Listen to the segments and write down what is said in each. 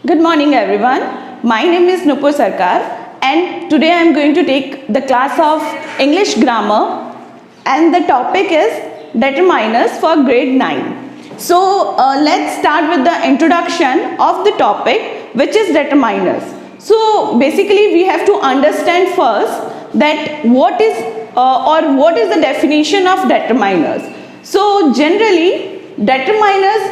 Good morning everyone. My name is Nupur Sarkar and today I am going to take the class of English grammar and the topic is determiners for grade 9. So let's start with the introduction of the topic, which is determiners. So basically we have to understand first that what is the definition of determiners. So generally determiners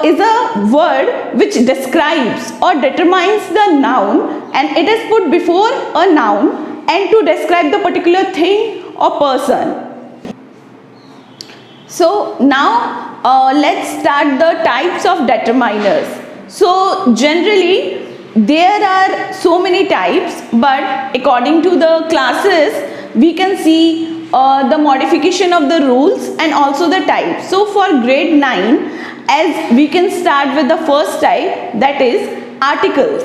is a word which describes or determines the noun, and it is put before a noun and to describe the particular thing or person. So now let's start the types of determiners. So generally there are so many types, but according to the classes we can see the modification of the rules and also the types. So for grade 9, as we can start with the first type, that is articles.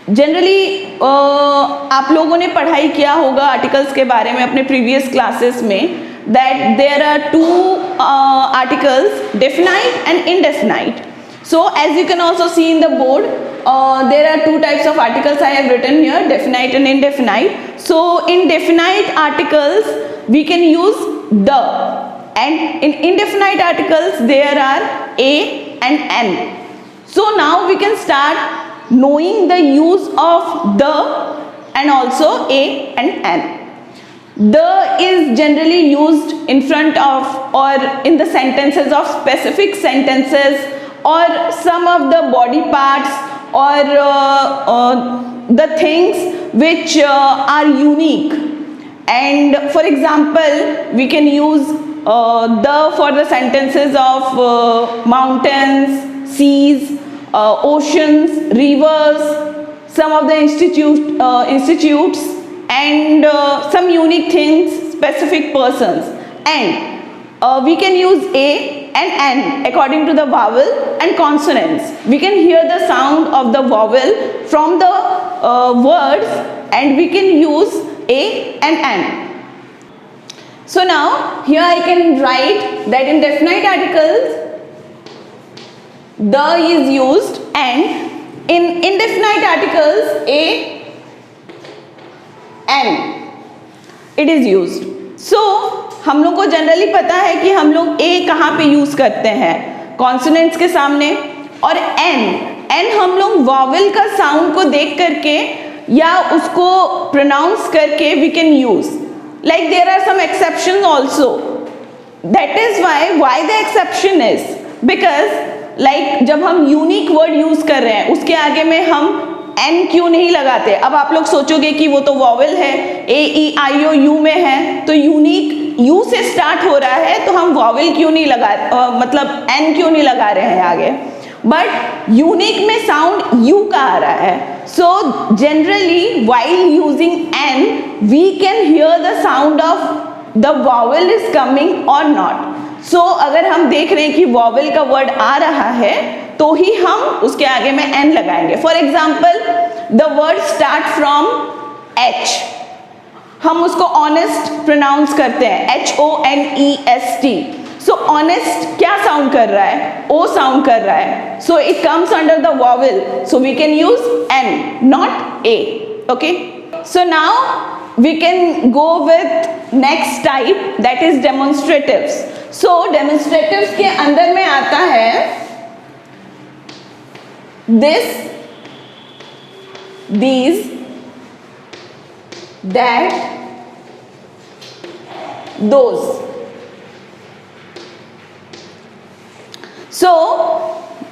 Generally आप लोगों ने पढ़ाई किया होगा articles के बारे में अपने प्रीवियस क्लासेस में, that there are two articles, definite and indefinite. So as you can also see in the board, there are two types of articles I have written here, definite and indefinite. So in definite articles we can use the, and in indefinite articles there are a and an. So now we can start knowing the use of the and also a and an. The is generally used in front of or in the sentences of specific sentences or some of the body parts or the things which are unique. And for example, we can use the for the sentences of mountains, seas, oceans, rivers, some of the institutes and some unique things, specific persons. And we can use a and an according to the vowel and consonants. We can hear the sound of the vowel from the words and we can use a and an. So now here I can write that in definite articles the is used and in indefinite articles a and it is used. So हम लोग को generally पता है कि हम लोग ए कहाँ पे यूज करते हैं, कॉन्सोनेंट्स के सामने, और एन हम लोग वॉवेल का साउंड को देख करके या उसको प्रोनाउंस करके we can use. Like there are some exceptions also. That is why the exception is because like जब हम यूनिक वर्ड यूज कर रहे हैं उसके आगे में हम एन क्यों नहीं लगाते. अब आप लोग सोचोगे कि वो तो वॉवेल है, ए ई आई ओ यू में है, तो यूनिक यू से स्टार्ट हो रहा है तो हम वॉवेल क्यों नहीं मतलब एन क्यों नहीं लगा रहे हैं आगे. बट यूनिक में साउंड यू का आ रहा है. So generally while using an we can hear the sound of the vowel is coming or not. So अगर हम देख रहे हैं कि वॉवेल का वर्ड आ रहा है तो ही हम उसके आगे में एन लगाएंगे. For example the word start from H, हम उसको ऑनेस्ट प्रोनाउंस करते हैं, HONEST. सो ऑनेस्ट क्या साउंड कर रहा है, ओ साउंड कर रहा है. So it comes under the vowel, so we can use an not a. Okay, so now we can go with next type, that is demonstratives. So demonstratives के अंदर में आता है this, these, that, those. So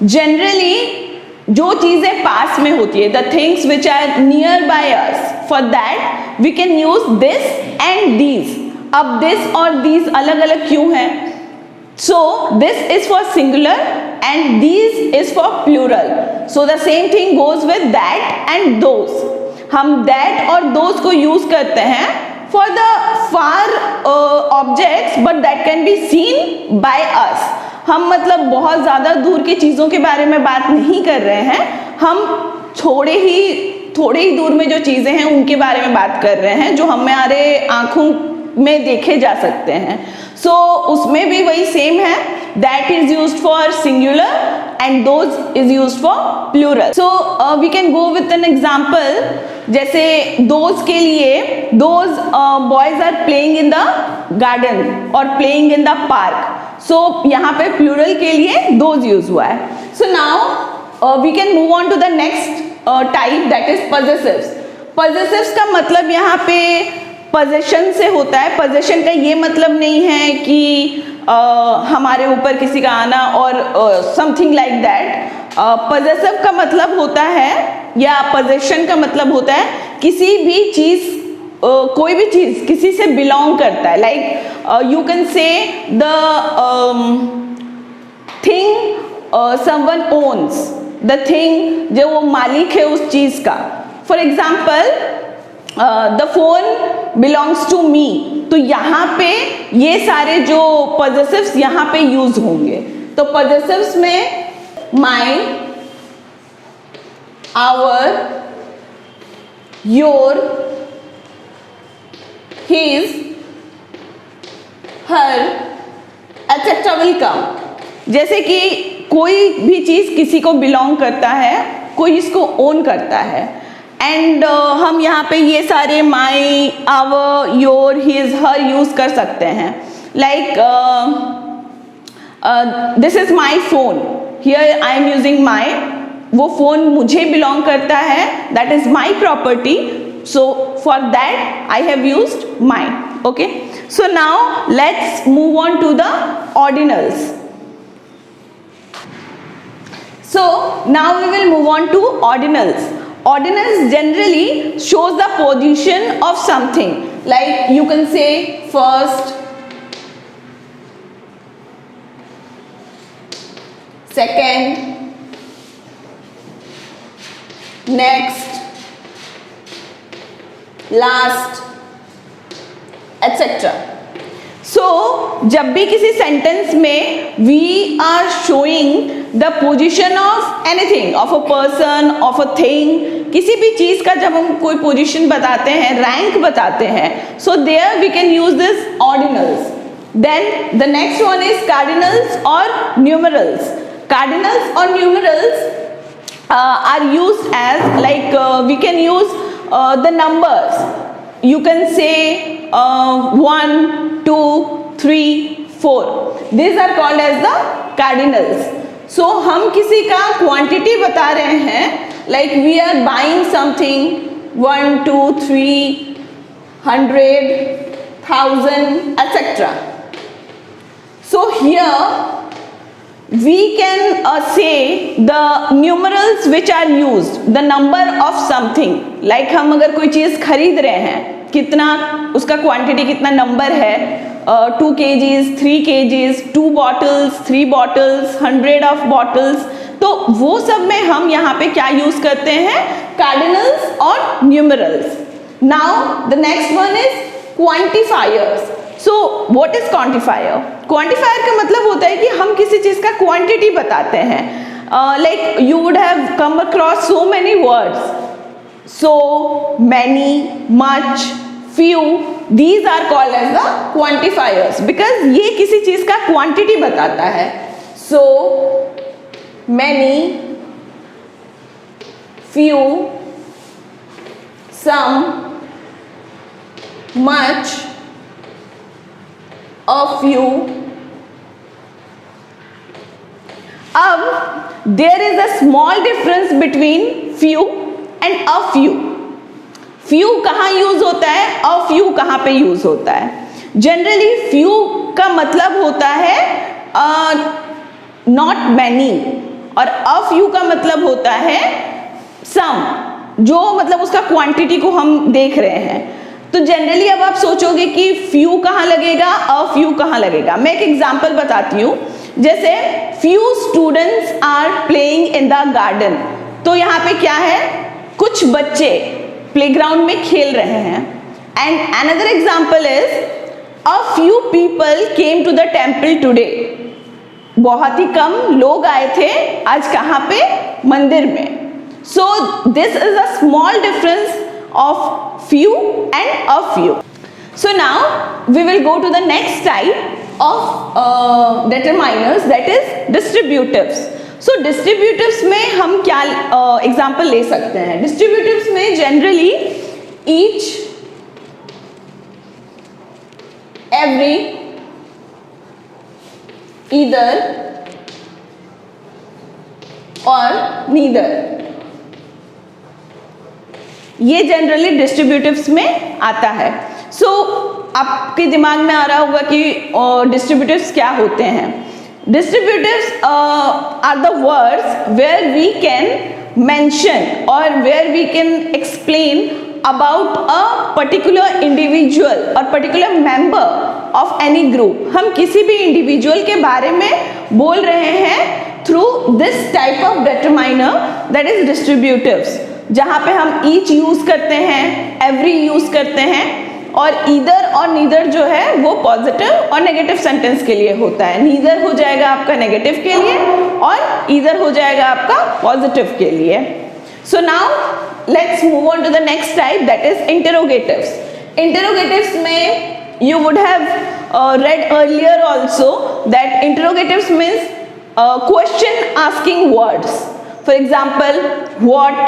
generally जो चीजें पास में होती है, the things which are near by us, for that we can use this and these. अब this और these अलग अलग क्यों हैं? So this is for singular and these is for plural. So the same thing goes with that and those. हम that और those को use करते हैं for the far objects, but that can be seen by us. हम मतलब बहुत ज़्यादा दूर की चीज़ों के बारे में बात नहीं कर रहे हैं, हम थोड़े ही दूर में जो चीज़ें हैं उनके बारे में बात कर रहे हैं जो हमारे आँखों में देखे जा सकते हैं. सो उसमें भी वही सेम है, that is used for singular and those is used for plural. So we can go with an example. जैसे दोज के लिए, those boys are playing in the garden or playing in the park. So यहाँ पे plural के लिए those use हुआ है. So now we can move on to the next type, that is possessives. possessives का मतलब यहाँ पे possession से होता है. possession का ये मतलब नहीं है कि हमारे ऊपर किसी का आना और समथिंग लाइक दैट. possessive का मतलब होता है, या possession का मतलब होता है किसी भी चीज, कोई भी चीज किसी से बिलोंग करता है. Like you can say the thing someone owns, the thing, जो वो मालिक है उस चीज का. For example the phone belongs to me. तो यहाँ पे ये सारे जो possessives यहाँ पे यूज होंगे. तो possessives में my, our, your, his, her, etc. will come. जैसे कि कोई भी चीज किसी को बिलोंग करता है, कोई इसको ओन करता है, एंड हम यहाँ पे ये सारे my, our, your, his, her use कर सकते हैं. Like this is my phone, here I am using my. वो फोन मुझे बिलोंग करता है, that is my property. So for that I have used my. Okay, so now let's move on to the ordinals. So now we will move on to ordinals. Ordinals generally shows the position of something. Like you can say first, second, next, last, etc. So जब भी किसी sentence में we are showing the position of anything, of a person, of a thing, किसी भी चीज का जब हम कोई पोजीशन बताते हैं, रैंक बताते हैं, so there we can use this ordinals. Then the next one is cardinals or numerals. Cardinals or numerals are used as like we can use the numbers. You can say 1, 2, 3, 4. These are called as the cardinals. So हम किसी का quantity बता रहे हैं, like we are buying something 1, 2, 3, 100, 1000, etc. So here we can say the numerals which are used, the number of something. Like हम अगर कोई चीज़ खरीद रहे हैं, कितना उसका क्वांटिटी, कितना नंबर है, 2 kgs, 3 kgs, 2 bottles, 3 bottles, 100 of bottles. तो वो सब में हम यहाँ पे क्या यूज करते हैं? कार्डिनल्स और numerals. Now the next one is quantifiers. So what is quantifier? Quantifier का मतलब होता है कि हम किसी चीज का क्वांटिटी बताते हैं. Like you would have come across so many words, so, many, much, few. These are called as the quantifiers because ये किसी चीज का क्वांटिटी बताता है. So, many, few, some, much, a few. अब there is a small difference between few and a few. few कहाँ use होता है, a few कहाँ पे यूज होता है? जनरली few का मतलब होता है not many, और a few का मतलब होता है some, जो मतलब उसका क्वांटिटी को हम देख रहे हैं. तो जनरली अब आप सोचोगे कि few कहाँ लगेगा, a few कहाँ लगेगा. मैं एक एग्जाम्पल बताती हूँ. जैसे few students are playing in the garden. तो यहाँ पे क्या है? कुछ बच्चे प्लेग्राउंड में खेल रहे हैं. And another example is a few people came to the temple today. बहुत ही कम लोग आए थे आज कहाँ पे? मंदिर में. So this is a small difference of few and a few. So now we will go to the next type, of determiners, that is distributives. So distributives में हम क्या example ले सकते हैं? Distributives में generally each, every, either और neither, ये generally डिस्ट्रीब्यूटिव्स में आता है. सो आपके दिमाग में आ रहा होगा कि डिस्ट्रीब्यूटिव्स क्या होते हैं. Distributives are the words where we can mention और where we can explain about a particular individual और particular member of any group. हम किसी भी इंडिविजुअल के बारे में बोल रहे हैं through this type of determiner, that is distributives, जहाँ पे हम ईच यूज करते हैं, एवरी यूज करते हैं, और ईदर और नीदर जो है वो पॉजिटिव और नेगेटिव सेंटेंस के लिए होता है. नीदर हो जाएगा आपका नेगेटिव के लिए और ईदर हो जाएगा आपका पॉजिटिव के लिए. So now let's move on to the next type, that is interrogatives. Interrogatives में you would have read earlier also that interrogatives means question asking words. For example, what,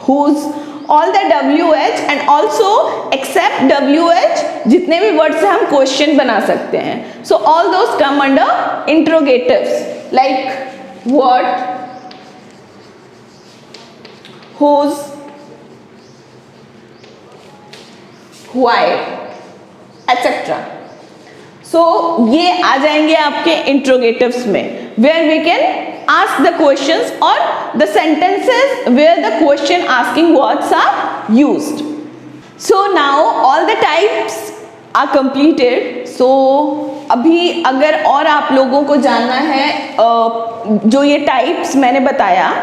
whose, all the WH and also except WH जितने भी word से हम question बना सकते हैं. So all those come under interrogatives, like what, whose, why, etc. So ये आ जाएंगे आपके interrogatives में, where we can ask the questions or the sentences where the question asking words are used. So now all the types are completed. So अभी अगर और आप लोगों को जानना है जो ये types मैंने बताया,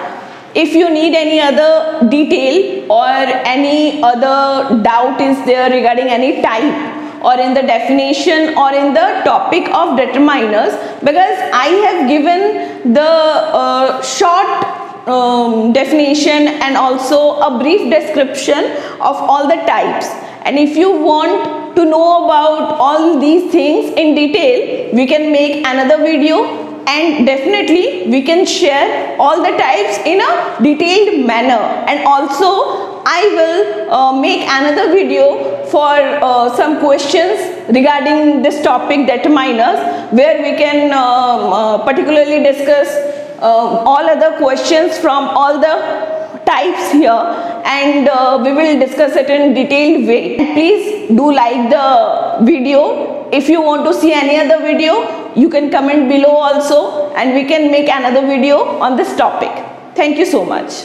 if you need any other detail or any other doubt is there regarding any type or in the definition or in the topic of determiners, because I have given the short definition and also a brief description of all the types, and if you want to know about all these things in detail, we can make another video and definitely we can share all the types in a detailed manner. And also I will make another video for some questions regarding this topic determiners, where we can particularly discuss all other questions from all the types here, and we will discuss it in detailed way. Please do like the video. If you want to see any other video, you can comment below also, and we can make another video on this topic. Thank you so much.